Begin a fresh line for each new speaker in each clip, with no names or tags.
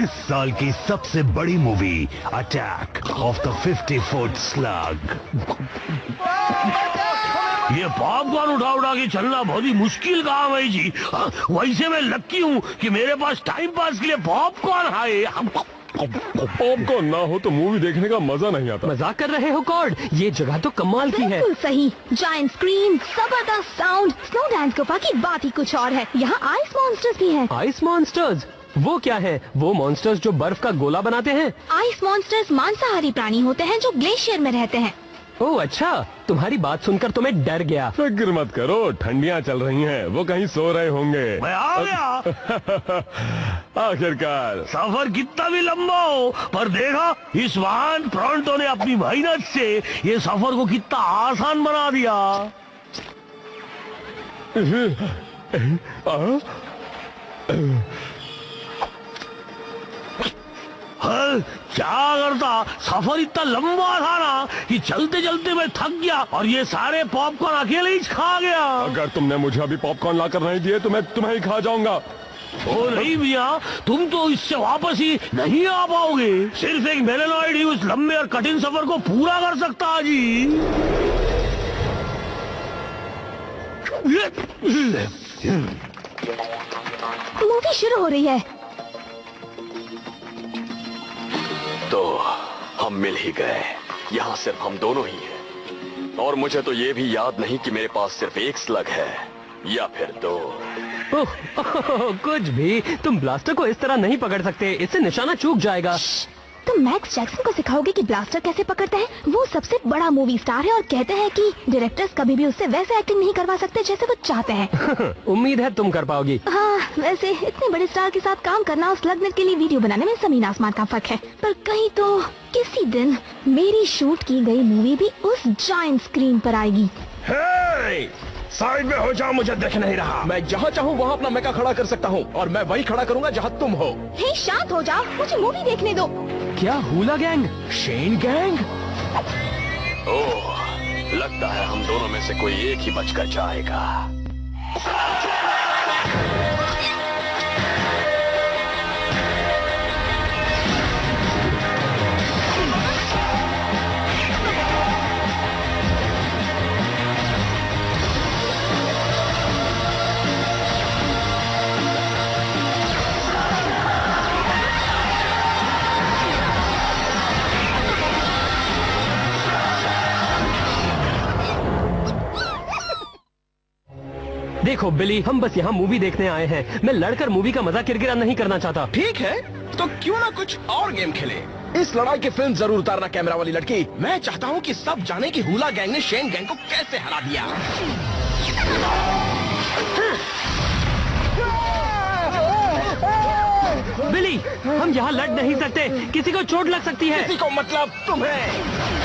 इस साल की सबसे बड़ी movie attack of the 50 foot slug. ये पॉपकॉर्न उठा उठा के चलना बहुत ही मुश्किल काम है जी। वैसे मैं लक्की हूँ कि मेरे पास टाइम पास के लिए पॉपकॉर्न है।
पॉपकॉर्न ना हो तो मूवी देखने का मजा नहीं आता।
मजाक कर रहे हो कॉर्ड? ये जगह तो कमाल की है।
बिल्कुल सही, जायंट स्क्रीन, जबरदस्त साउंड, स्नो डांस गुफा की बात ही कुछ और है। यहाँ आइस मॉन्स्टर्स भी हैं।
Ice monsters? वो क्या है? वो मॉन्स्टर्स जो बर्फ का गोला बनाते हैं?
आइस मॉन्स्टर्स मांसाहारी प्राणी होते हैं जो ग्लेशियर में रहते हैं।
ओह अच्छा, तुम्हारी बात सुनकर तो मैं डर गया।
फिक्र मत करो, ठंडियाँ चल रही हैं, वो कहीं सो रहे होंगे।
मैं आ गया।
आखिरकार।
सफर कितना भी लंबा हो, पर देखा इस वाहन प्रोंटो ने अपनी मेहनत से ये सफर को कितना आसान बना दिया। क्या करता, सफर इतना लंबा था ना कि चलते चलते मैं थक गया और ये सारे पॉपकॉर्न अकेले ही खा गया।
अगर तुमने मुझे अभी पॉपकॉर्न लाकर नहीं दिए तो मैं तुम्हें ही खा जाऊंगा।
ओ नहीं भैया, तुम तो इससे वापस ही नहीं आ पाओगे। सिर्फ एक मेलेनॉइड ही उस लंबे और कठिन सफर को पूरा कर सकता है जी।
मूवी शुरू हो रही है।
तो हम मिल ही गए। यहाँ सिर्फ हम दोनों ही हैं। और मुझे तो ये भी याद नहीं कि मेरे पास सिर्फ एक स्लग है या फिर दो।
ओह, कुछ भी। तुम ब्लास्टर को इस तरह नहीं पकड़ सकते, इससे निशाना चूक जाएगा।
तुम मैक्स जैक्सन को सिखाओगे कि ब्लास्टर कैसे पकड़ते हैं? वो सबसे बड़ा मूवी स्टार है और कहते हैं कि डायरेक्टर्स कभी भी उससे वैसे एक्टिंग नहीं करवा सकते जैसे वो चाहते हैं।
उम्मीद है तुम कर पाओगी।
हाँ, वैसे इतने बड़े स्टार के साथ काम करना और स्लग नेट के लिए वीडियो बनाने में जमीन आसमान का फर्क है। पर कहीं तो किसी दिन मेरी शूट की गई मूवी भी उस जायंट स्क्रीन पर आएगी।
साइड में हो जाओ, मुझे देख नहीं रहा। मैं जहाँ चाहूँ वहाँ अपना मेका खड़ा कर सकता हूँ और मैं वही खड़ा करूँगा जहाँ तुम हो।
हे शांत हो जाओ, मुझे मूवी देखने दो।
क्या हुला गैंग?
शेन गैंग?
ओह, लगता है हम दोनों में से कोई एक ही बचकर जाएगा।
देखो बिली, हम बस यहाँ मूवी देखने आए हैं। मैं लड़कर मूवी का मजा किरकिरा नहीं करना चाहता।
ठीक है, तो क्यों ना कुछ और गेम खेले। इस लड़ाई की फिल्म जरूर उतारना कैमरा वाली लड़की। मैं चाहता हूँ कि सब जाने कि हुला गैंग ने शेन गैंग को कैसे हरा दिया।
बिली, हम यहाँ लड़ नहीं सकते, किसी को चोट लग सकती है।
किसी को मतलब तुम्हें।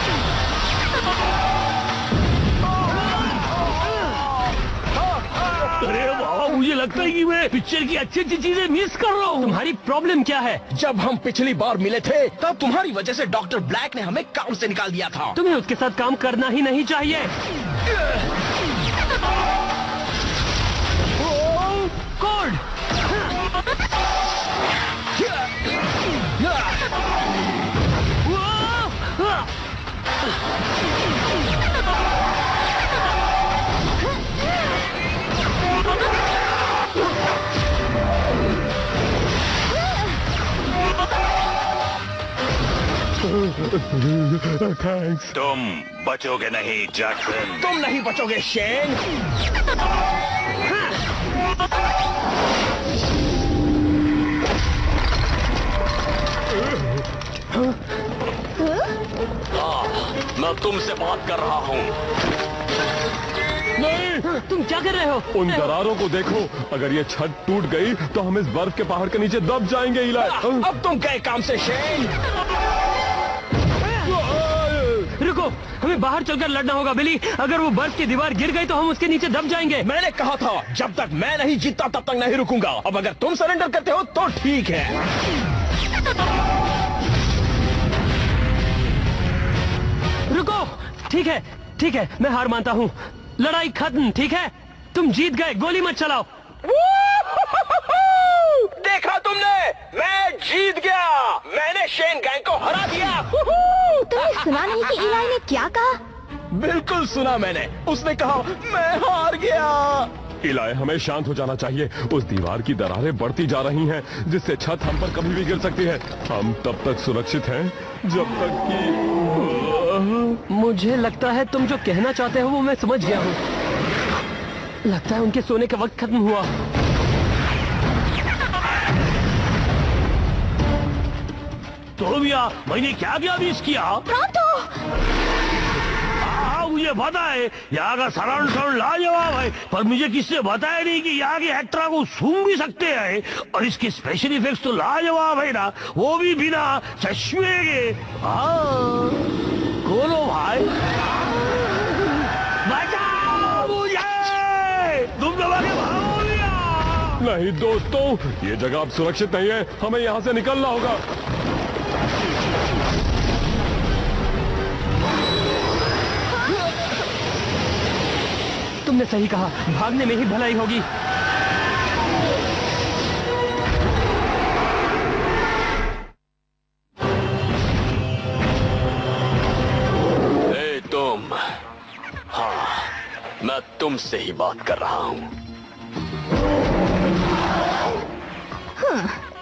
अरे बाबा, मुझे लगता है कि मैं पिक्चर की अच्छी अच्छी चीजें मिस कर रहा हूँ।
तुम्हारी प्रॉब्लम क्या है?
जब हम पिछली बार मिले थे तब तुम्हारी वजह से डॉक्टर ब्लैक ने हमें काम से निकाल दिया था।
तुम्हें उसके साथ काम करना ही नहीं चाहिए। कोड!
थैंक्स।
तुम बचोगे नहीं जैक्सन।
तुम नहीं बचोगे शेन।
मैं तुमसे बात कर रहा हूँ।
नहीं, तुम क्या कर रहे हो?
उन दरारों को देखो, अगर ये छत टूट गई तो हम इस बर्फ के पहाड़ के नीचे दब जाएंगे। इलाई,
अब तुम गए काम से शेन।
रुको, हमें बाहर चलकर लड़ना होगा बिली। अगर वो बर्फ की दीवार गिर गई तो हम उसके नीचे दब जाएंगे।
मैंने कहा था जब तक मैं नहीं जीतता तब तक नहीं रुकूंगा। अब अगर तुम सरेंडर करते हो तो ठीक है।
रुको, ठीक है, ठीक है, मैं हार मानता हूँ। लड़ाई खत्म, ठीक है? तुम जीत गए, गोली मत चलाओ।
देखा तुमने, मैं जीत गया, मैंने शेन गैंग को हरा दिया।
तुमने सुना नहीं कि इलाई ने क्या कहा?
बिल्कुल सुना मैंने, उसने कहा मैं हार गया।
इलाय, हमें शांत हो जाना चाहिए। उस दीवार की दरारें बढ़ती जा रही हैं, जिससे छत हम पर कभी भी गिर सकती है। हम तब तक सुरक्षित हैं जब तक कि
मुझे लगता है तुम जो कहना चाहते हो वो मैं समझ गया हूँ। लगता है उनके सोने का वक्त खत्म हुआ।
तो भैया मैंने क्या क्या मिस किया?
प्रॉन्टो!
हाँ मुझे पता है यहाँ का सराउंड साउंड लाजवाब है, पर मुझे किससे बताया नहीं कि यहाँ के एक्टर को सूंघ भी सकते हैं, और इसके स्पेशल इफेक्ट्स तो लाजवाब है ना, वो भी बिना चश्मे के। हाँ बोलो भाई, बचाओ मुझे, तुम लोग आगे भागो भैया।
नहीं दोस्तों, ये जगह अब सुरक्षित नहीं है, हमें यहाँ से निकलना होगा।
तुमने सही कहा, भागने में ही भलाई होगी।
ए तुम, हाँ मैं तुमसे ही बात कर रहा हूँ।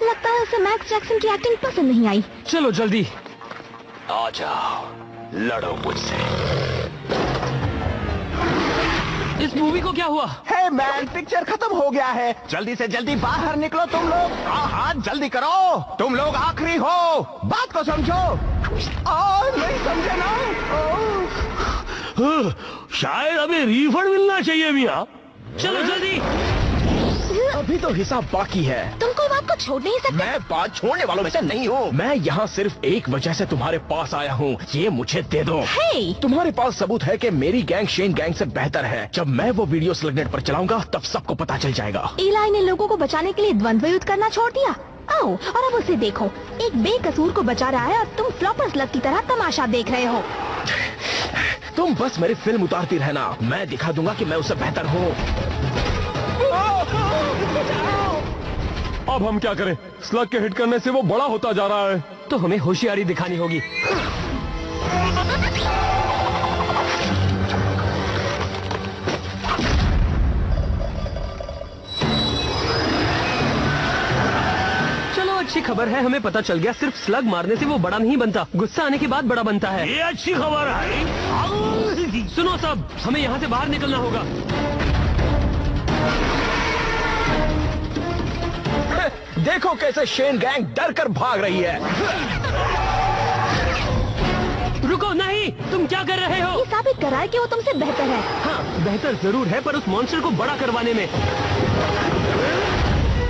लगता है उसे मैक्स जैक्सन की एक्टिंग पसंद नहीं आई।
चलो जल्दी।
आ जाओ, लड़ो मुझसे।
इस मूवी को क्या हुआ?
हे मैन, पिक्चर खत्म हो गया है, जल्दी से जल्दी बाहर निकलो तुम लोग। हाँ जल्दी करो, तुम लोग आखिरी हो, बात को समझो। नहीं समझे ना?
शायद हमें रिफंड मिलना चाहिए भैया।
चलो जल्दी।
अभी तो हिसाब बाकी है।
तुम कोई बात को छोड़ नहीं सकते।
मैं बात छोड़ने वालों में से नहीं हूँ। मैं यहाँ सिर्फ एक वजह से तुम्हारे पास आया हूँ, ये मुझे दे दो।
हे!
तुम्हारे पास सबूत है कि मेरी गैंग शेन गैंग से बेहतर है। जब मैं वो वीडियो स्लगनेट पर चलाऊंगा तब सबको पता चल जाएगा।
इलाई ने लोगों को बचाने के लिए द्वंद्व युद्ध करना छोड़ दिया। आओ और अब उसे देखो, एक बेकसूर को बचा रहा है और तुम फ्लॉपर स्लग की तरह तमाशा देख रहे हो।
तुम बस मेरी फिल्म उतारती रहना, मैं दिखा दूंगा कि मैं उससे बेहतर हूँ।
अब हम क्या करें? स्लग के हिट करने से वो बड़ा होता जा रहा है।
तो हमें होशियारी दिखानी होगी। चलो अच्छी खबर है, हमें पता चल गया सिर्फ स्लग मारने से वो बड़ा नहीं बनता, गुस्सा आने के बाद बड़ा बनता है।
ये अच्छी खबर है।
सुनो सब, हमें यहाँ से बाहर निकलना होगा।
देखो कैसे शेन गैंग डर कर भाग रही है।
रुको, नहीं, तुम क्या कर रहे हो?
ये साबित कर रहा है कि वो तुमसे बेहतर है।
हाँ, बेहतर जरूर है, पर उस मॉन्स्टर को बड़ा करवाने में।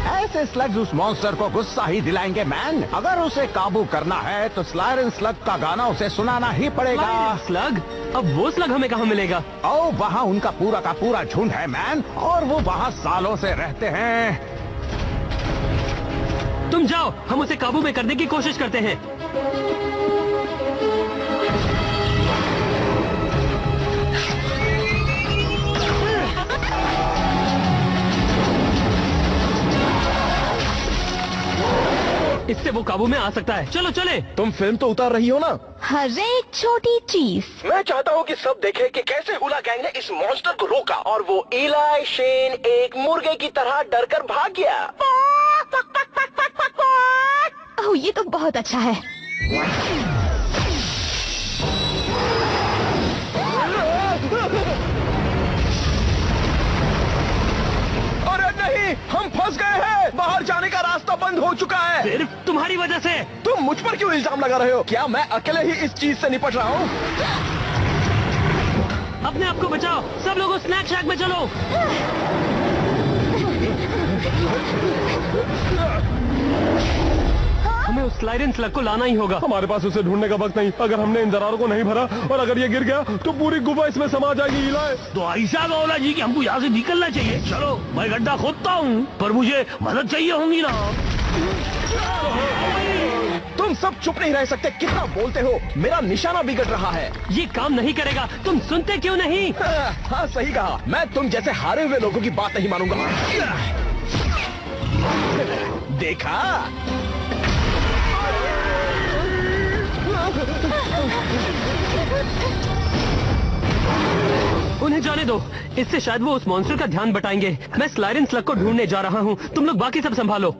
ऐसे स्लग्स उस मॉन्स्टर को गुस्सा ही दिलाएंगे मैन। अगर उसे काबू करना है तो स्लायरन स्लग का गाना उसे सुनाना ही पड़ेगा।
स्लग? अब वो स्लग हमें कहाँ मिलेगा?
ओ, वहाँ उनका पूरा का पूरा झुंड है मैन, और वो वहाँ सालों से रहते हैं।
तुम जाओ, हम उसे काबू में करने की कोशिश करते हैं। इससे वो काबू में आ सकता है। चलो चले।
तुम फिल्म तो उतार रही हो ना?
हर एक छोटी चीज।
मैं चाहता हूँ कि सब देखें कि कैसे हुला गैंग ने इस मॉन्स्टर को रोका और वो इलाई शेन एक मुर्गे की तरह डरकर भाग गया।
ओह, ये तो बहुत अच्छा है।
अरे नहीं, हम फंस गए हैं, बाहर जाने का रास्ता बंद हो चुका है।
सिर्फ तुम्हारी वजह से।
तुम मुझ पर क्यों इल्जाम लगा रहे हो? क्या मैं अकेले ही इस चीज से निपट रहा हूँ?
अपने आप को बचाओ, सब लोगों स्नैक शैक में चलो। हमें उस स्लाइडन स्लग को लाना ही होगा।
हमारे पास उसे ढूंढने का वक्त नहीं। अगर हमने इन दरारों को नहीं भरा और अगर ये गिर गया तो पूरी गुफा इसमें समा जाएगी। इलाय,
तो ऐसा गौला जी कि हमको यहाँ से निकलना चाहिए। चलो मैं गड्ढा खोदता हूँ, पर मुझे मदद चाहिए होगी ना।
तुम सब चुप नहीं रह सकते, कितना बोलते हो? मेरा निशाना बिगड़ रहा है।
ये काम नहीं करेगा, तुम सुनते क्यों नहीं?
हाँ सही कहा, मैं तुम जैसे हारे हुए लोगों की बात नहीं मानूंगा। देखा?
उन्हें जाने दो, इससे शायद वो उस मॉन्स्टर का ध्यान बटाएंगे। मैं स्लाइरन स्लग को ढूंढने जा रहा हूँ, तुम लोग बाकी सब संभालो।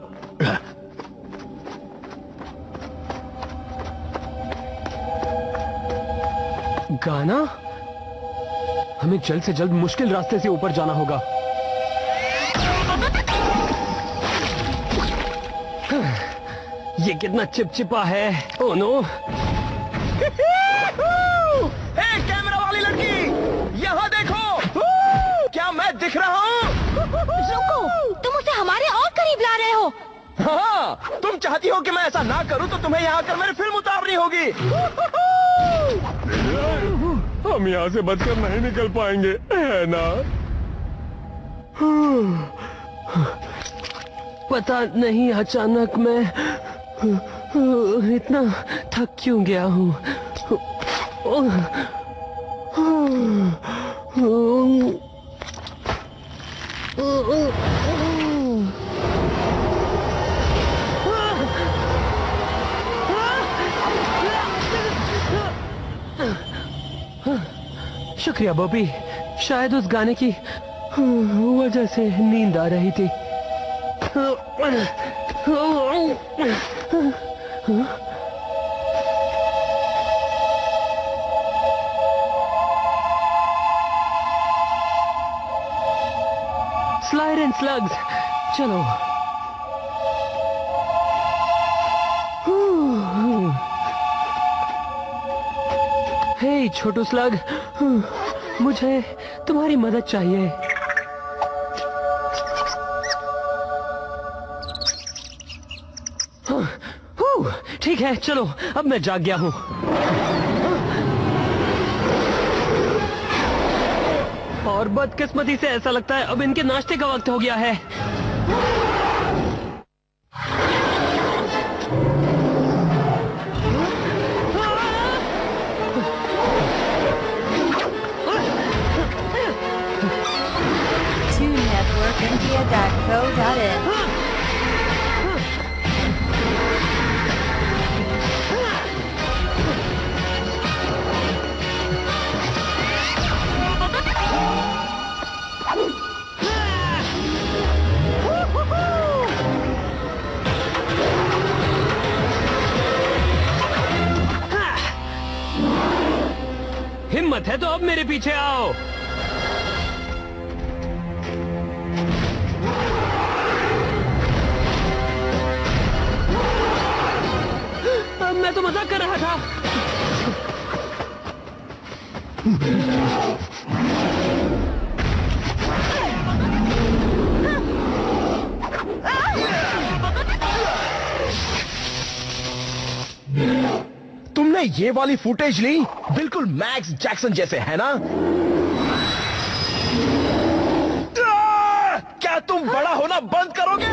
गाना? हमें जल्द से जल्द मुश्किल रास्ते से ऊपर जाना होगा। ये कितना चिपचिपा है। Oh no.
कैमरा वाली लड़की, यहाँ देखो। क्या मैं दिख रहा हूँ?
रुको, तुम उसे हमारे और करीब ला रहे हो।
हाँ, तुम चाहती हो कि मैं ऐसा ना करूँ तो तुम्हें यहाँ आकर मेरी फिल्म उतारनी होगी।
हम यहाँ से बचकर नहीं निकल पाएंगे, है ना?
पता नहीं अचानक मैं इतना थक क्यों गया हूँ। शुक्रिया बॉबी, शायद उस गाने की वजह से नींद आ रही थी। स्लाइड एंड स्लग्स, चलो। हे छोटू स्लग, मुझे तुम्हारी मदद चाहिए। ठीक है, चलो, अब मैं जाग गया हूँ। और बदकिस्मती से ऐसा लगता है अब इनके नाश्ते का वक्त हो गया है।
TuneNetworkIndia.co.in
हिम्मत है तो अब मेरे पीछे आओ। मैं तो मजाक कर रहा था।
तुमने ये वाली फुटेज ली? बिल्कुल मैक्स जैक्सन जैसे, है ना? क्या तुम बड़ा होना बंद करोगे?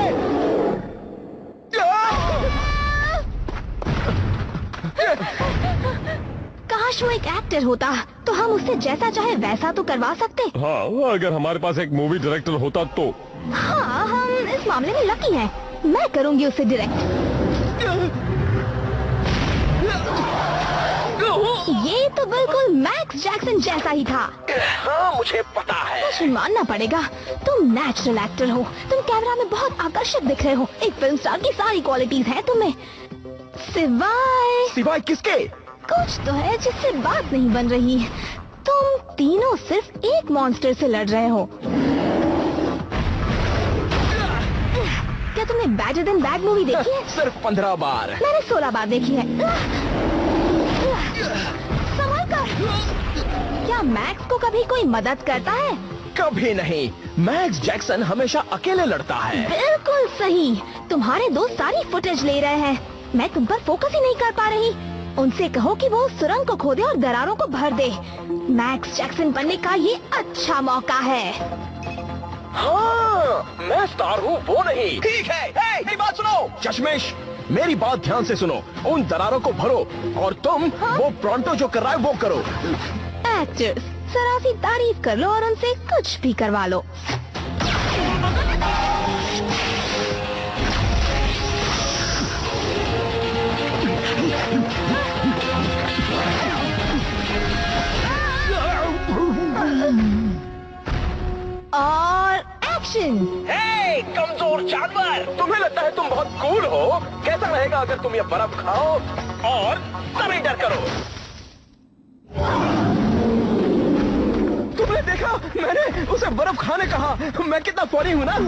काश वो एक एक्टर होता तो हम उससे जैसा चाहे वैसा तो करवा सकते।
हाँ, अगर हमारे पास एक मूवी डायरेक्टर होता तो।
हाँ, हम इस मामले में लकी हैं। मैं करूंगी उसे डायरेक्ट। ये तो बिल्कुल मैक्स जैक्सन जैसा ही था।
हाँ, मुझे पता है।
मुझे मानना पड़ेगा, तुम नेचुरल एक्टर हो। तुम कैमरा में बहुत आकर्षक दिख रहे हो। एक फिल्म स्टार की सारी क्वालिटीज हैं तुम्हें,
सिवाय किसके?
कुछ तो है जिससे बात नहीं बन रही। तुम तीनों सिर्फ एक मॉन्स्टर से लड़ रहे हो। क्या तुमने बैटर देन बैड मूवी देखी है?
सिर्फ 15 बार।
मैंने 16 बार देखी है। संभल कर। क्या मैक्स को कभी कोई मदद करता है?
कभी नहीं। मैक्स जैक्सन हमेशा अकेले लड़ता है।
बिल्कुल सही। तुम्हारे दोस्त सारी फुटेज ले रहे हैं। मैं तुम पर फोकस ही नहीं कर पा रही। उनसे कहो कि वो सुरंग को खोदे और दरारों को भर दे। मैक्स जैक्सन बनने का ये अच्छा मौका है।
हाँ, मैं स्टार हूँ, वो नहीं। ठीक है, मेरी बात सुनो। चश्मेश, मेरी बात ध्यान से सुनो। उन दरारों को भरो और तुम वो प्रोंटो जो कर रहा है वो करो।
एक्टर्स, जरा सी तारीफ कर लो और उनसे कुछ भी करवा लो। एक्शन।
हे कमजोर जानवर, तुम्हें लगता है तुम बहुत कूल हो? कैसा रहेगा अगर तुम ये बर्फ खाओ और सरेंडर करो? तुमने देखा, मैंने उसे बर्फ खाने कहा। मैं कितना फनी हूं ना।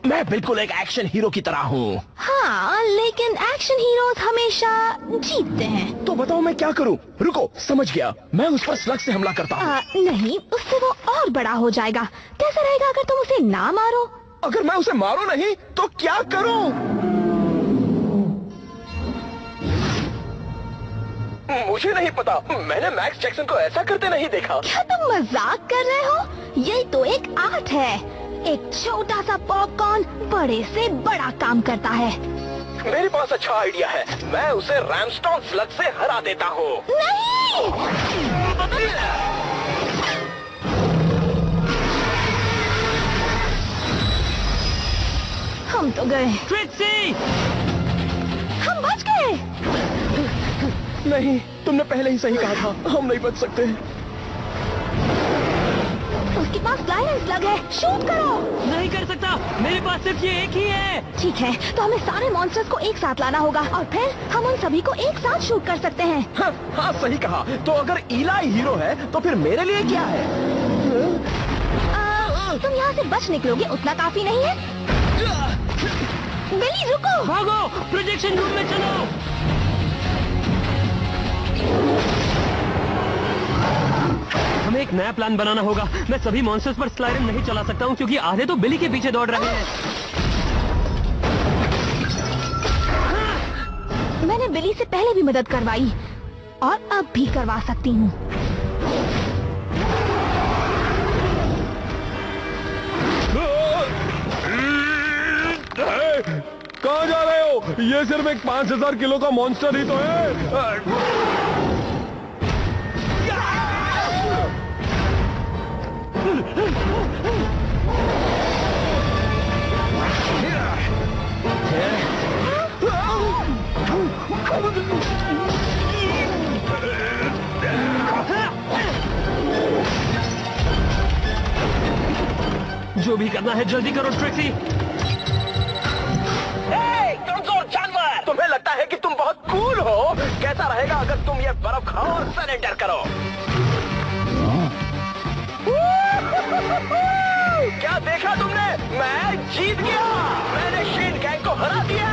मैं बिल्कुल एक एक्शन हीरो की तरह हूँ।
हाँ, लेकिन एक्शन हीरोज हमेशा जीतते हैं।
तो बताओ मैं क्या करूँ? रुको, समझ गया। मैं उस पर स्लग से हमला करता हूँ।
नहीं, उससे वो और बड़ा हो जाएगा। कैसा रहेगा अगर तुम उसे ना मारो?
अगर मैं उसे मारूं नहीं तो क्या करूं? मुझे नहीं पता। मैंने मैक्स जैक्सन को ऐसा करते नहीं देखा।
क्या तुम मजाक कर रहे हो? यही तो एक आर्ट है। एक छोटा सा पॉपकॉर्न बड़े से बड़ा काम करता है।
मेरे पास अच्छा आइडिया है। मैं उसे रैमस्टॉन स्लग से हरा देता हूँ।
नहीं! हम तो गए।
ट्रिक्सी!
हम बच गए।
नहीं, तुमने पहले ही सही कहा था। हम नहीं बच सकते।
उसके पास लायन स्लग है। शूट करो।
नहीं कर सकता, मेरे पास सिर्फ ये एक ही है।
ठीक है, तो हमें सारे मॉन्स्टर्स को एक साथ लाना होगा और फिर हम उन सभी को एक साथ शूट कर सकते हैं।
हाँ, सही कहा। तो अगर इलाई हीरो है तो फिर मेरे लिए क्या है?
तुम यहाँ से बच निकलोगे उतना काफी नहीं है? बिली रुको।
भागो, प्रोजेक्शन रूम में चलो। हमें एक नया प्लान बनाना होगा। मैं सभी मॉन्स्टर्स पर स्लाइडर नहीं चला सकता हूँ क्योंकि आधे तो बिली के पीछे दौड़ रहे हैं।
मैंने बिली से पहले भी मदद करवाई और अब भी करवा सकती हूँ।
कहाँ जा रहे हो? ये सिर्फ एक 5000 किलो का मॉन्स्टर ही तो है।
जो भी करना है जल्दी करो ट्रिक्सी।
कमजोर जानवर, तुम्हें लगता है कि तुम बहुत कूल हो? कैसा रहेगा अगर तुम ये बर्फ खाओ और सरेंडर करो? क्या देखा तुमने? मैं जीत गया। मैंने शेन गैंग को हरा दिया।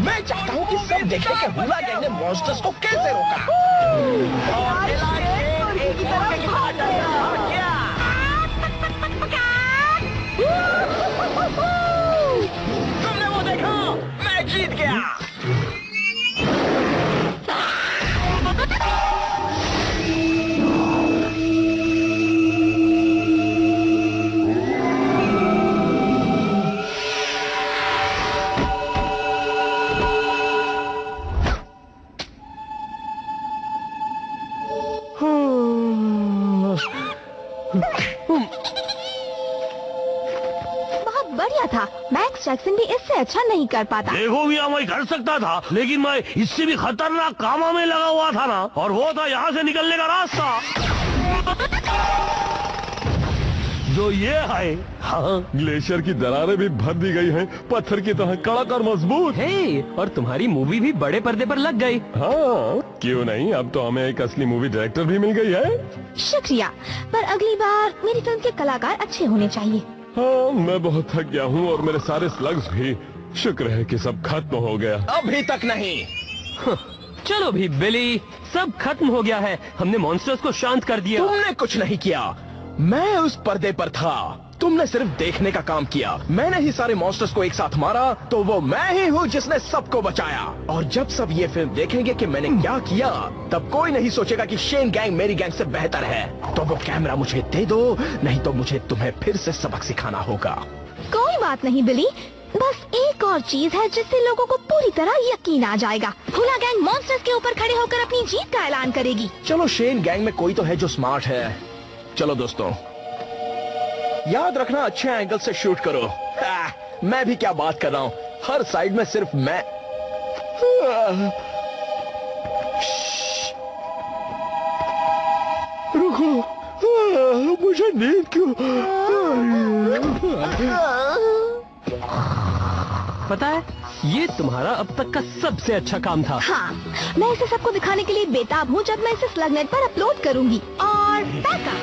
मैं चाहता हूँ कि सब देखें कि हुला गैंग ने मॉन्स्टर्स को कैसे रोका। और इलाई शेन एक मौके के साथ हार गया। तुमने वो देखा? मैं जीत गया।
बहुत बढ़िया था। मैक्स जैक्सन भी इससे अच्छा नहीं कर पाता।
देखो भैया, मैं कर सकता था, लेकिन मैं इससे भी खतरनाक कामों में लगा हुआ था ना, और वो था यहाँ से निकलने का रास्ता, जो ये है। हाँ,
ग्लेशियर की दरारें भी भर दी गई हैं, पत्थर की तरह कड़क और मजबूत।
हे, और तुम्हारी मूवी भी बड़े पर्दे पर लग गई।
हाँ, क्यों नहीं? अब तो हमें एक असली मूवी डायरेक्टर भी मिल गई है।
शुक्रिया, पर अगली बार मेरी फिल्म के कलाकार अच्छे होने चाहिए।
हाँ, मैं बहुत थक गया हूँ और मेरे सारे स्लग्स भी। शुक्र है कि सब खत्म हो गया।
अभी तक नहीं।
चलो भी बिली, सब खत्म हो गया है। हमने मॉन्स्टर्स को शांत कर दिया।
तुमने कुछ नहीं किया। मैं उस पर्दे पर था। तुमने सिर्फ देखने का काम किया। मैंने ही सारे मॉन्स्टर्स को एक साथ मारा, तो वो मैं ही हूँ जिसने सबको बचाया। और जब सब ये फिल्म देखेंगे कि मैंने क्या किया, तब कोई नहीं सोचेगा कि शेन गैंग मेरी गैंग से बेहतर है। तो वो कैमरा मुझे दे दो, नहीं तो मुझे तुम्हें फिर से सबक सिखाना होगा।
कोई बात नहीं बिली, बस एक और चीज है जिससे लोगों को पूरी तरह यकीन आ जाएगा। हुला गैंग मॉन्स्टर्स के ऊपर खड़े होकर अपनी जीत का ऐलान करेगी।
चलो, शेन गैंग में कोई तो है जो स्मार्ट है। चलो दोस्तों, याद रखना, अच्छे एंगल से शूट करो। मैं भी क्या बात कर रहा हूँ, हर साइड में सिर्फ मैं।
मुझे नींद क्यों?
पता है, ये तुम्हारा अब तक का सबसे अच्छा काम था।
हाँ, मैं इसे सबको दिखाने के लिए बेताब हूँ जब मैं इसे स्लगनेट पर अपलोड करूंगी। और पैसा